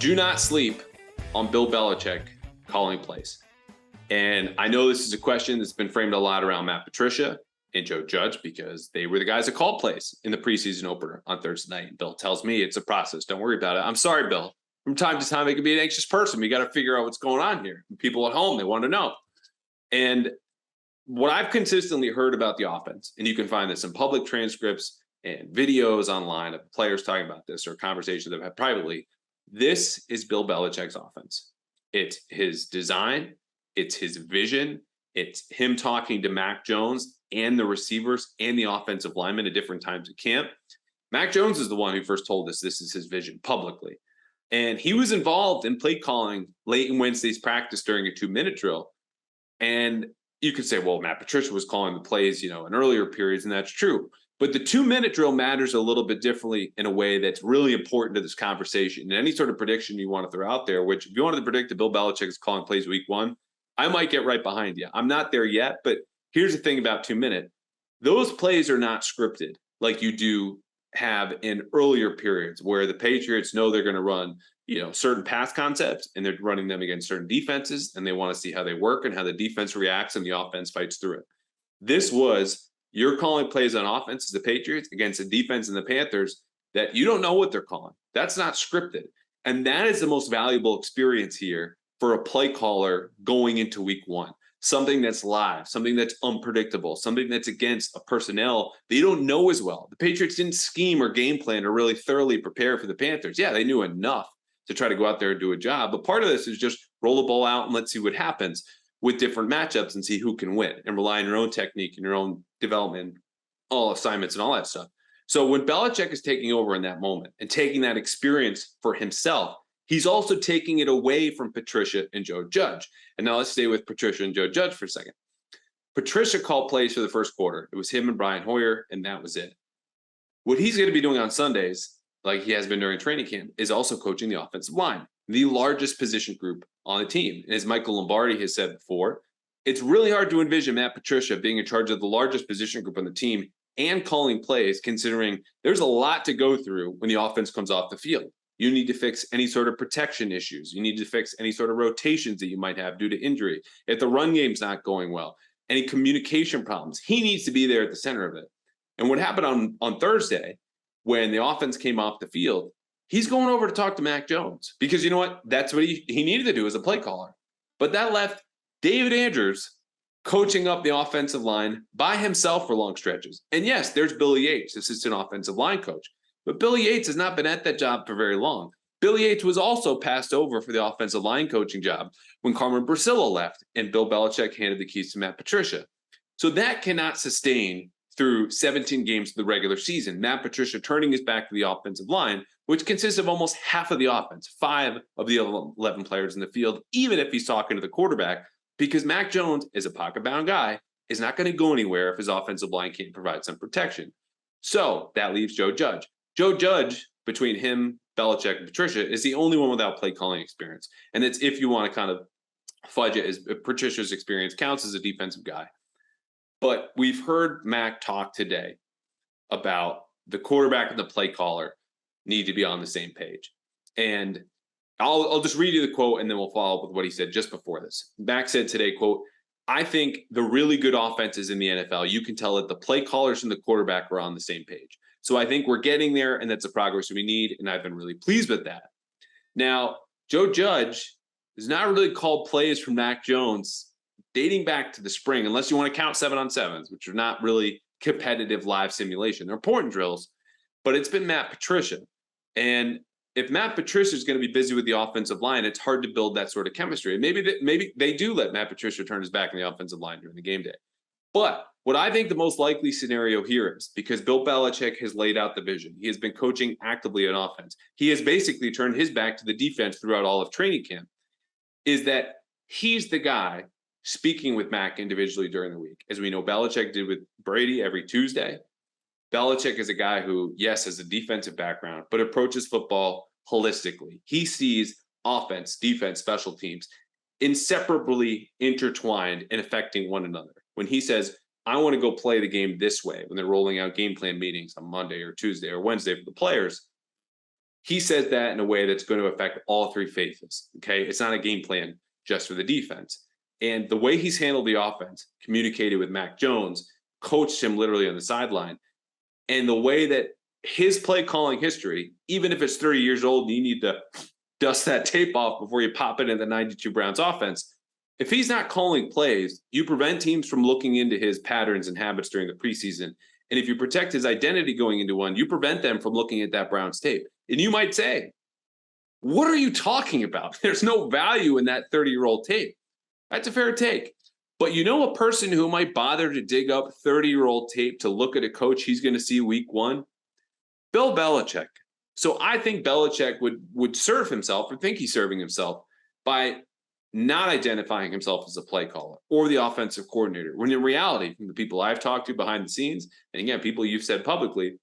do not sleep on Bill Belichick calling plays. And I know this is a question that's been framed a lot around Matt Patricia and Joe Judge because they were the guys that called plays in the preseason opener on Thursday night. And Bill tells me it's a process. Don't worry about it. I'm sorry, Bill. From time to time, I can be an anxious person. We got to figure out what's going on here. People at home, they want to know. And what I've consistently heard about the offense, and you can find this in public transcripts and videos online of players talking about this or conversations they've had privately, this is Bill Belichick's offense. It's his design. It's his vision. It's him talking to Mac Jones and the receivers and the offensive linemen at different times at camp. Mac Jones is the one who first told us this is his vision publicly. And he was involved in play calling late in Wednesday's practice during a 2-minute drill. And you could say, well, Matt Patricia was calling the plays, in earlier periods, and that's true. But the 2-minute drill matters a little bit differently in a way that's really important to this conversation. And any sort of prediction you want to throw out there, which if you wanted to predict that Bill Belichick is calling plays week 1, I might get right behind you. I'm not there yet, but here's the thing about 2-minute. Those plays are not scripted like you do have in earlier periods where the Patriots know they're going to run, certain pass concepts and they're running them against certain defenses and they want to see how they work and how the defense reacts and the offense fights through it. This was you're calling plays on offense as the Patriots against the defense and the Panthers that you don't know what they're calling. That's not scripted. And that is the most valuable experience here for a play caller going into week 1. Something that's live, something that's unpredictable, something that's against a personnel they don't know as well. The Patriots didn't scheme or game plan or really thoroughly prepare for the Panthers. Yeah, they knew enough to try to go out there and do a job. But part of this is just roll the ball out and let's see what happens with different matchups and see who can win and rely on your own technique and your own development, all assignments and all that stuff. So when Belichick is taking over in that moment and taking that experience for himself, he's also taking it away from Patricia and Joe Judge. And now let's stay with Patricia and Joe Judge for a second. Patricia called plays for the first quarter. It was him and Brian Hoyer, and that was it. What he's going to be doing on Sundays, like he has been during training camp, is also coaching the offensive line, the largest position group on the team. And as Michael Lombardi has said before, it's really hard to envision Matt Patricia being in charge of the largest position group on the team and calling plays, considering there's a lot to go through when the offense comes off the field. You need to fix any sort of protection issues. You need to fix any sort of rotations that you might have due to injury. If the run game's not going well, any communication problems, he needs to be there at the center of it. And what happened on Thursday when the offense came off the field, he's going over to talk to Mac Jones because you know what? That's what he needed to do as a play caller. But that left David Andrews coaching up the offensive line by himself for long stretches. And yes, there's Billy Yates, assistant offensive line coach. But Billy Yates has not been at that job for very long. Billy Yates was also passed over for the offensive line coaching job when Carmen Bracillo left and Bill Belichick handed the keys to Matt Patricia. So that cannot sustain through 17 games of the regular season. Matt Patricia turning his back to the offensive line, which consists of almost half of the offense, 5 of the 11 players in the field, even if he's talking to the quarterback, because Mac Jones is a pocket-bound guy, is not going to go anywhere if his offensive line can't provide some protection. So that leaves Joe Judge. Joe Judge, between him, Belichick, and Patricia, is the only one without play calling experience. And it's if you want to kind of fudge it, as Patricia's experience counts as a defensive guy. But we've heard Mac talk today about the quarterback and the play caller need to be on the same page. And I'll just read you the quote and then we'll follow up with what he said just before this. Mac said today, quote, "I think the really good offenses in the NFL, you can tell that the play callers and the quarterback are on the same page. So I think we're getting there, and that's the progress we need, and I've been really pleased with that." Now, Joe Judge has not really called plays from Mac Jones dating back to the spring, unless you want to count 7-on-7s, which are not really competitive live simulation. They're important drills, but it's been Matt Patricia. And if Matt Patricia is going to be busy with the offensive line, it's hard to build that sort of chemistry. And maybe they do let Matt Patricia turn his back on the offensive line during the game day. But what I think the most likely scenario here is, because Bill Belichick has laid out the vision, he has been coaching actively on offense, he has basically turned his back to the defense throughout all of training camp, is that he's the guy speaking with Mac individually during the week. As we know, Belichick did with Brady every Tuesday. Belichick is a guy who, yes, has a defensive background, but approaches football holistically. He sees offense, defense, special teams inseparably intertwined and affecting one another. When he says, I want to go play the game this way, when they're rolling out game plan meetings on Monday or Tuesday or Wednesday for the players, he says that in a way that's going to affect all three phases. Okay. It's not a game plan just for the defense. And the way he's handled the offense, communicated with Mac Jones, coached him literally on the sideline, and the way that his play calling history, even if it's 30 years old and you need to dust that tape off before you pop it in the 92 Browns offense, if he's not calling plays, you prevent teams from looking into his patterns and habits during the preseason. And if you protect his identity going into one, you prevent them from looking at that Browns tape. And you might say, what are you talking about? There's no value in that 30-year-old tape. That's a fair take. But you know a person who might bother to dig up 30-year-old tape to look at a coach he's going to see week one? Bill Belichick. So I think Belichick would serve himself, or think he's serving himself, by not identifying himself as a play caller or the offensive coordinator, when in reality, from the people I've talked to behind the scenes, and again, people you've said publicly,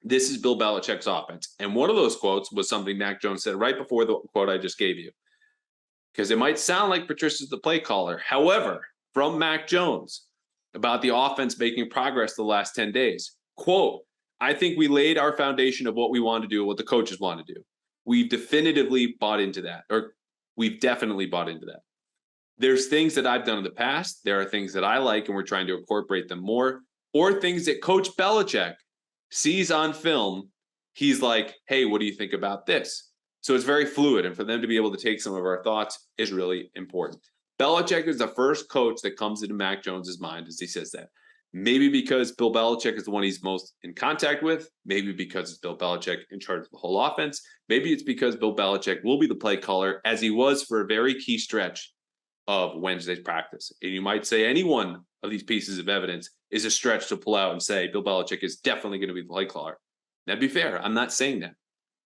this is Bill Belichick's offense. And one of those quotes was something Mac Jones said right before the quote I just gave you. Because it might sound like Patricia's the play caller. However, from Mac Jones about the offense making progress the last 10 days, quote, I think we laid our foundation of what we want to do, what the coaches want to do. We've definitely bought into that. There's things that I've done in the past. There are things that I like, and we're trying to incorporate them more, or things that Coach Belichick sees on film. He's like, hey, what do you think about this? So it's very fluid, and for them to be able to take some of our thoughts is really important. Belichick is the first coach that comes into Mac Jones's mind as he says that. Maybe because Bill Belichick is the one he's most in contact with. Maybe because it's Bill Belichick in charge of the whole offense. Maybe it's because Bill Belichick will be the play caller, as he was for a very key stretch of Wednesday's practice. And you might say any one of these pieces of evidence is a stretch to pull out and say Bill Belichick is definitely going to be the play caller. That'd be fair. I'm not saying that.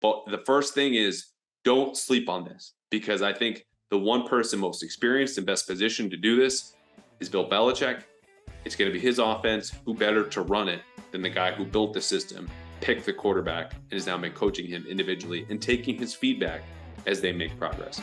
But the first thing is, don't sleep on this, because I think the one person most experienced and best positioned to do this is Bill Belichick. It's going to be his offense. Who better to run it than the guy who built the system, picked the quarterback, and has now been coaching him individually and taking his feedback as they make progress.